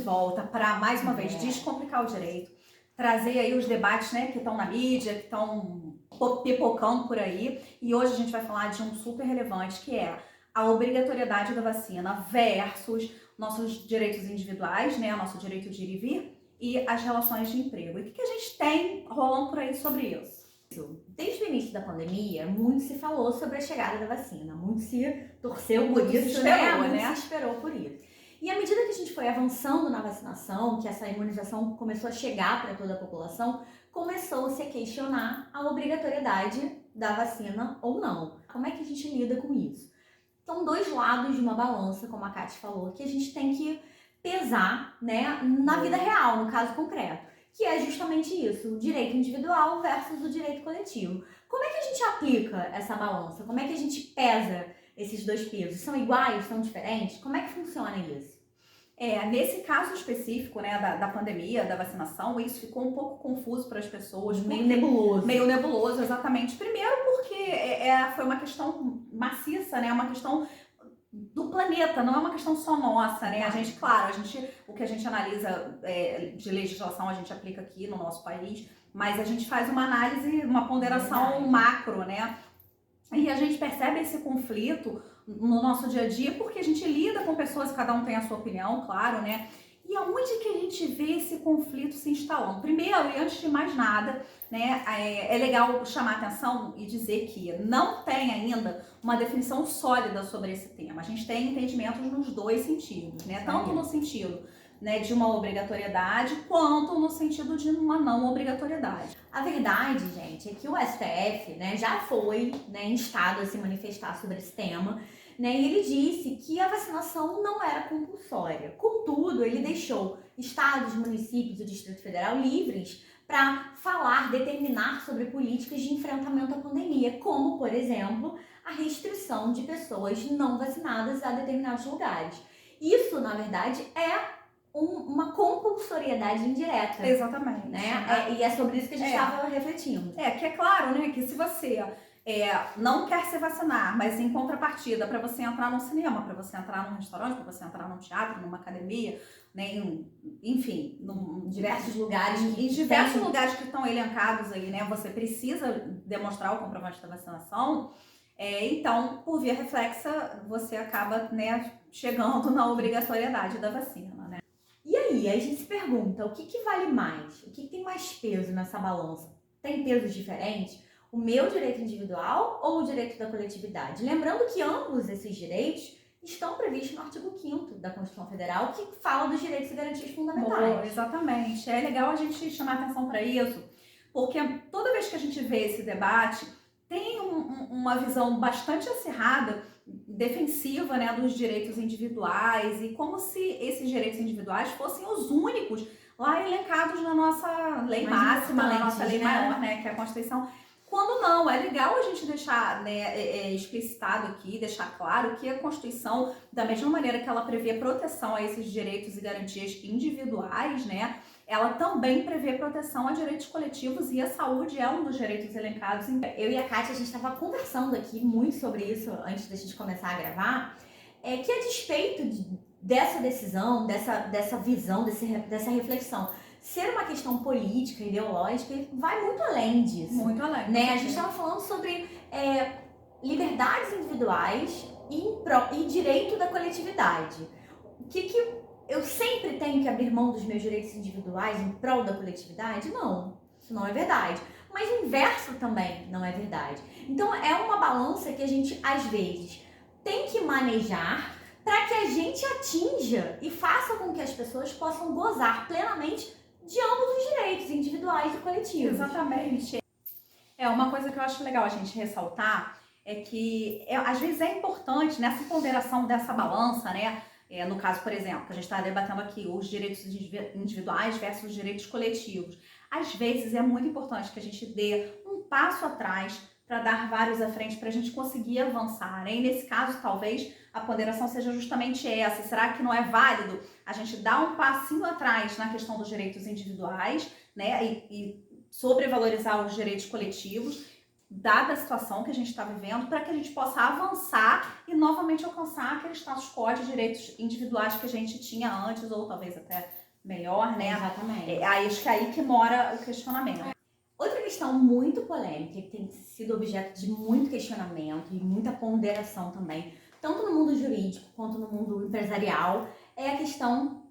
volta para, mais uma vez, descomplicar o direito, trazer aí os debates, né, que estão na mídia, que estão pipocando por aí. E hoje a gente vai falar de um super relevante, que é a obrigatoriedade da vacina versus nossos direitos individuais, né, nosso direito de ir e vir, e as relações de emprego. E o que a gente tem rolando por aí sobre isso? Desde o início da pandemia, muito se falou sobre a chegada da vacina, muito se torceu por Muito isso, se esperou, muito né? se esperou por isso. E à medida que a gente foi avançando na vacinação, que essa imunização começou a chegar para toda a população, começou-se a questionar a obrigatoriedade da vacina ou não. Como é que a gente lida com isso? São dois lados de uma balança, como a Kati falou, que a gente tem que pesar, né, na vida real, no caso concreto, que é justamente isso, o direito individual versus o direito coletivo. Como é que a gente aplica essa balança? Como é que a gente pesa esses dois pesos? São iguais? São diferentes? Como é que funciona isso? Nesse caso específico, né, da pandemia, da vacinação, isso ficou um pouco confuso para as pessoas. Meio nebuloso. Meio nebuloso, exatamente. Primeiro porque foi uma questão maciça, né, uma questão do planeta, não é uma questão só nossa, né? O que a gente analisa de legislação a gente aplica aqui no nosso país, mas a gente faz uma análise, uma ponderação macro, né? E a gente percebe esse conflito no nosso dia a dia porque a gente lida com pessoas, cada um tem a sua opinião, claro, né? E aonde que a gente vê esse conflito se instalando? Primeiro, e antes de mais nada, né, é legal chamar atenção e dizer que não tem ainda uma definição sólida sobre esse tema. A gente tem entendimentos nos dois sentidos, né? Tanto no sentido, né, de uma obrigatoriedade, quanto no sentido de uma não obrigatoriedade. A verdade, gente, é que o STF, né, já foi, né, instado a se manifestar sobre esse tema, né, e ele disse que a vacinação não era compulsória. Contudo, ele deixou estados, municípios e o Distrito Federal livres para falar, determinar sobre políticas de enfrentamento à pandemia, como, por exemplo, a restrição de pessoas não vacinadas a determinados lugares. Isso, na verdade, é uma compulsoriedade indireta. Exatamente. Né? E é sobre isso que a gente estava refletindo. Que é claro, né, que se você não quer se vacinar, mas em contrapartida, para você entrar no cinema, para você entrar num restaurante, para você entrar num teatro, numa academia, né, enfim, em diversos lugares. Em diversos lugares que estão elencados aí, né, você precisa demonstrar o comprovante da vacinação. Então, por via reflexa, você acaba, né, chegando na obrigatoriedade da vacina, né? E aí, a gente se pergunta, o que vale mais? O que tem mais peso nessa balança? Tem pesos diferentes? O meu direito individual ou o direito da coletividade? Lembrando que ambos esses direitos estão previstos no artigo 5º da Constituição Federal, que fala dos direitos e garantias fundamentais. Exatamente. É legal a gente chamar atenção para isso, porque toda vez que a gente vê esse debate, tem uma visão bastante acirrada, defensiva, né, dos direitos individuais, e como se esses direitos individuais fossem os únicos lá elencados na nossa lei máxima, na nossa lei maior, né, que é a Constituição. Quando não, é legal a gente deixar, né, explicitado aqui, deixar claro que a Constituição, da mesma maneira que ela prevê proteção a esses direitos e garantias individuais, né, ela também prevê proteção a direitos coletivos, e a saúde é um dos direitos elencados. Eu e a Kátia, a gente estava conversando aqui muito sobre isso antes da gente começar a gravar, que a despeito dessa decisão, dessa visão, dessa reflexão, ser uma questão política, ideológica, vai muito além disso. Muito além. Né? A gente estava falando sobre liberdades individuais e direito da coletividade. O que eu sempre tenho que abrir mão dos meus direitos individuais em prol da coletividade? Não, isso não é verdade. Mas o inverso também não é verdade. Então é uma balança que a gente, às vezes, tem que manejar para que a gente atinja e faça com que as pessoas possam gozar plenamente de ambos os direitos, individuais e coletivos. Exatamente. Uma coisa que eu acho legal a gente ressaltar é que, às vezes, é importante nessa ponderação dessa balança, né? No caso, por exemplo, que a gente está debatendo aqui os direitos individuais versus os direitos coletivos. Às vezes é muito importante que a gente dê um passo atrás para dar vários à frente, para a gente conseguir avançar, né? E nesse caso, talvez a ponderação seja justamente essa. Será que não é válido a gente dar um passinho atrás na questão dos direitos individuais, né? E sobrevalorizar os direitos coletivos, dada a situação que a gente está vivendo, para que a gente possa avançar e novamente alcançar aquele status quo de direitos individuais que a gente tinha antes, ou talvez até melhor, né? Exatamente. Acho que é aí que mora o questionamento. Outra questão muito polêmica, que tem sido objeto de muito questionamento e muita ponderação também, tanto no mundo jurídico quanto no mundo empresarial, é a questão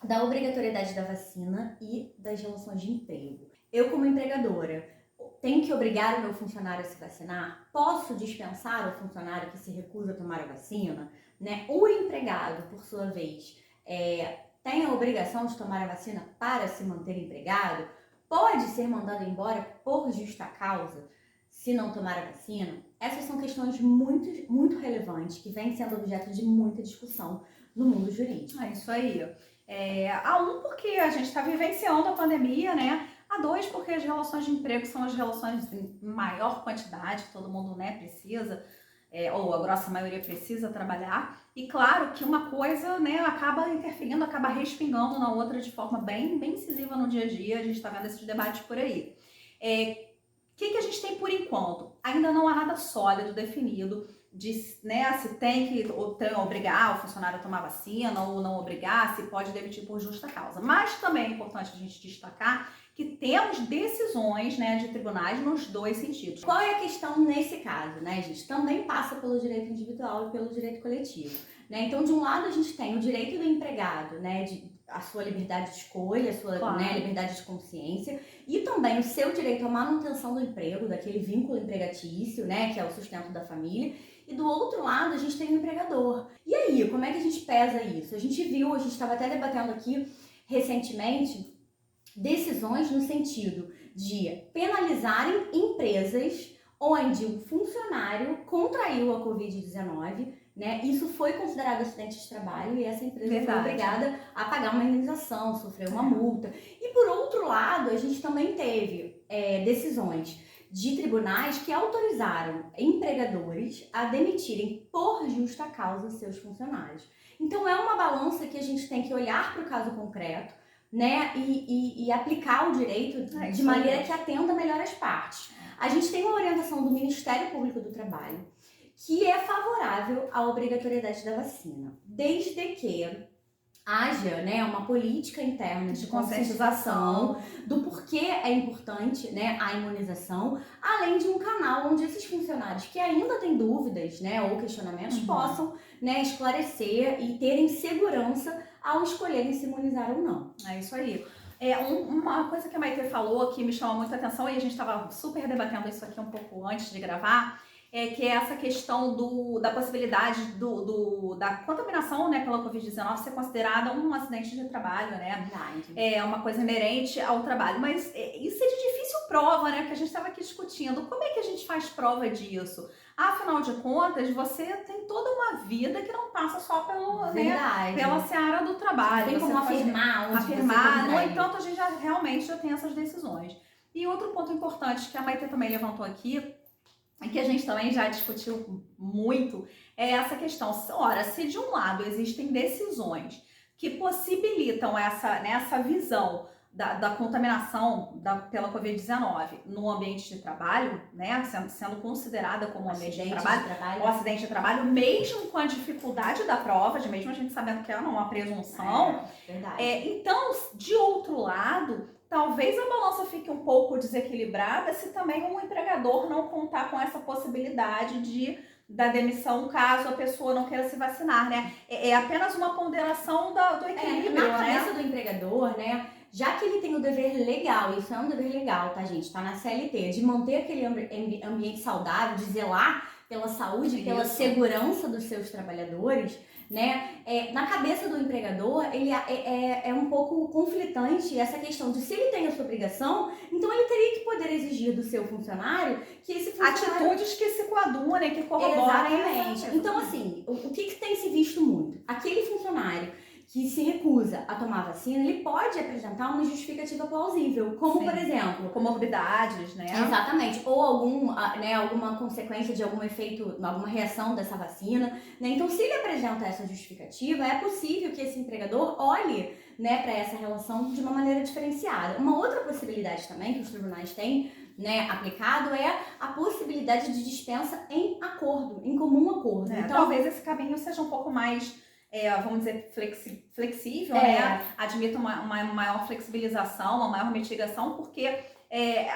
da obrigatoriedade da vacina e das relações de emprego. Eu, como empregadora, tenho que obrigar o meu funcionário a se vacinar? Posso dispensar o funcionário que se recusa a tomar a vacina? Né? O empregado, por sua vez, tem a obrigação de tomar a vacina para se manter empregado? Pode ser mandado embora por justa causa se não tomar a vacina? Essas são questões muito, muito relevantes que vêm sendo objeto de muita discussão no mundo jurídico. É isso aí. A porque a gente está vivenciando a pandemia, né? A dois, porque as relações de emprego são as relações em maior quantidade, todo mundo, né, precisa, ou a grossa maioria precisa trabalhar. E claro que uma coisa, né, acaba interferindo, acaba respingando na outra de forma bem, bem incisiva no dia a dia. A gente está vendo esses debates por aí. O que a gente tem por enquanto? Ainda não há nada sólido, definido, de, né, se tem que obrigar o funcionário a tomar vacina ou não obrigar, se pode demitir por justa causa. Mas também é importante a gente destacar que temos decisões, né, de tribunais nos dois sentidos. Qual é a questão nesse caso, né, gente? Também passa pelo direito individual e pelo direito coletivo, né? Então, de um lado, a gente tem o direito do empregado, né, a sua liberdade de escolha, a sua, Claro, né, liberdade de consciência, e também o seu direito à manutenção do emprego, daquele vínculo empregatício, né, que é o sustento da família. E do outro lado, a gente tem o empregador. E aí, como é que a gente pesa isso? A gente estava até debatendo aqui recentemente decisões no sentido de penalizarem empresas onde o funcionário contraiu a Covid-19, né? Isso foi considerado acidente de trabalho e essa empresa foi obrigada a pagar uma indenização, sofrer uma multa. E por outro lado, a gente também teve decisões de tribunais que autorizaram empregadores a demitirem por justa causa seus funcionários. Então é uma balança que a gente tem que olhar para o caso concreto, né, e aplicar o direito de maneira que atenda melhor as partes. A gente tem uma orientação do Ministério Público do Trabalho que é favorável à obrigatoriedade da vacina, desde que haja, né, uma política interna de conscientização do porquê é importante, né, a imunização, além de um canal onde esses funcionários que ainda têm dúvidas, né, ou questionamentos possam, né, esclarecer e terem segurança ao escolherem se imunizar ou não. É isso aí. Uma coisa que a Maite falou que me chamou muita atenção, e a gente estava super debatendo isso aqui um pouco antes de gravar, que é essa questão da possibilidade da contaminação, né, pela Covid-19 ser considerada um acidente de trabalho, né? É uma coisa inerente ao trabalho. Mas isso é de difícil prova, né? Que a gente estava aqui discutindo. Como é que a gente faz prova disso? Afinal de contas, você tem toda uma vida que não passa só pela seara do trabalho. Tem como afirmar. No entanto, a gente realmente já tem essas decisões. E outro ponto importante que a Maite também levantou aqui, e que a gente também já discutiu muito, é essa questão. Ora, se de um lado existem decisões que possibilitam essa visão da contaminação pela Covid-19 no ambiente de trabalho, né, sendo considerada como um ambiente de trabalho, ou acidente de trabalho, mesmo com a dificuldade da prova, mesmo a gente sabendo que é uma presunção. Então, de outro lado, talvez a balança fique um pouco desequilibrada se também um empregador não contar com essa possibilidade da demissão caso a pessoa não queira se vacinar, né? É apenas uma ponderação do equilíbrio, na cabeça do empregador, né? Já que ele tem o dever legal, isso é um dever legal, tá, gente? Tá na CLT, de manter aquele ambiente saudável, de zelar pela saúde, pela segurança dos seus trabalhadores, né? Na cabeça do empregador, ele é um pouco conflitante essa questão de se ele tem essa obrigação, então ele teria que poder exigir do seu funcionário que esse funcionário... Atitudes que se coadunem, que corroborem. Exatamente. Então, assim, o que tem se visto muito? Aquele funcionário que se recusa a tomar vacina, ele pode apresentar uma justificativa plausível, como, por exemplo... comorbidades, né? Exatamente. Ou alguma consequência de algum efeito, alguma reação dessa vacina, né? Então, se ele apresenta essa justificativa, é possível que esse empregador olhe, né, para essa relação de uma maneira diferenciada. Uma outra possibilidade também que os tribunais têm, né, aplicado é a possibilidade de dispensa em acordo, em comum acordo. Então, Então, talvez esse caminho seja um pouco mais, vamos dizer, flexível, né? Admita uma maior flexibilização, uma maior mitigação, porque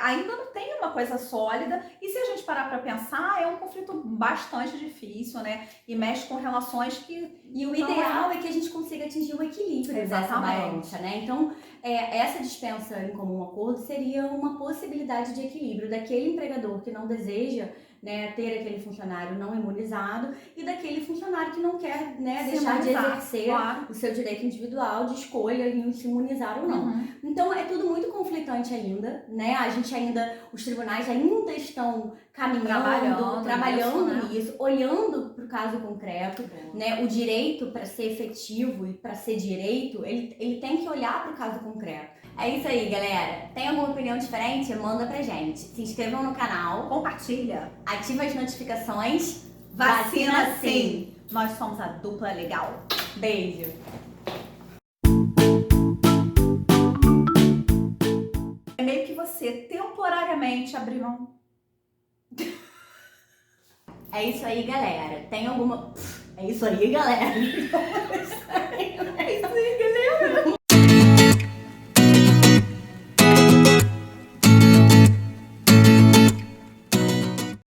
ainda não tem uma coisa sólida. E se a gente parar para pensar, é um conflito bastante difícil, né? E mexe com relações que... E o ideal é que a gente consiga atingir o equilíbrio dessa balança, né? Então, essa dispensa em comum acordo seria uma possibilidade de equilíbrio daquele empregador que não deseja, né, ter aquele funcionário não imunizado e daquele funcionário que não quer, né, deixar de exercer o seu direito individual de escolha em se imunizar ou não. Então, é tudo muito conflitante ainda, né? A gente ainda, os tribunais ainda estão caminhando, trabalhando nisso, olhando para o caso concreto, né? O direito, para ser efetivo e para ser direito, ele tem que olhar para o caso concreto. É isso aí, galera. Tem alguma opinião diferente? Manda pra gente. Se inscrevam no canal, compartilha, ativa as notificações. Vacina sim! Nós somos a dupla legal. Beijo! É meio que você temporariamente abrir mão. É isso aí, galera. Tem alguma... É isso aí, galera.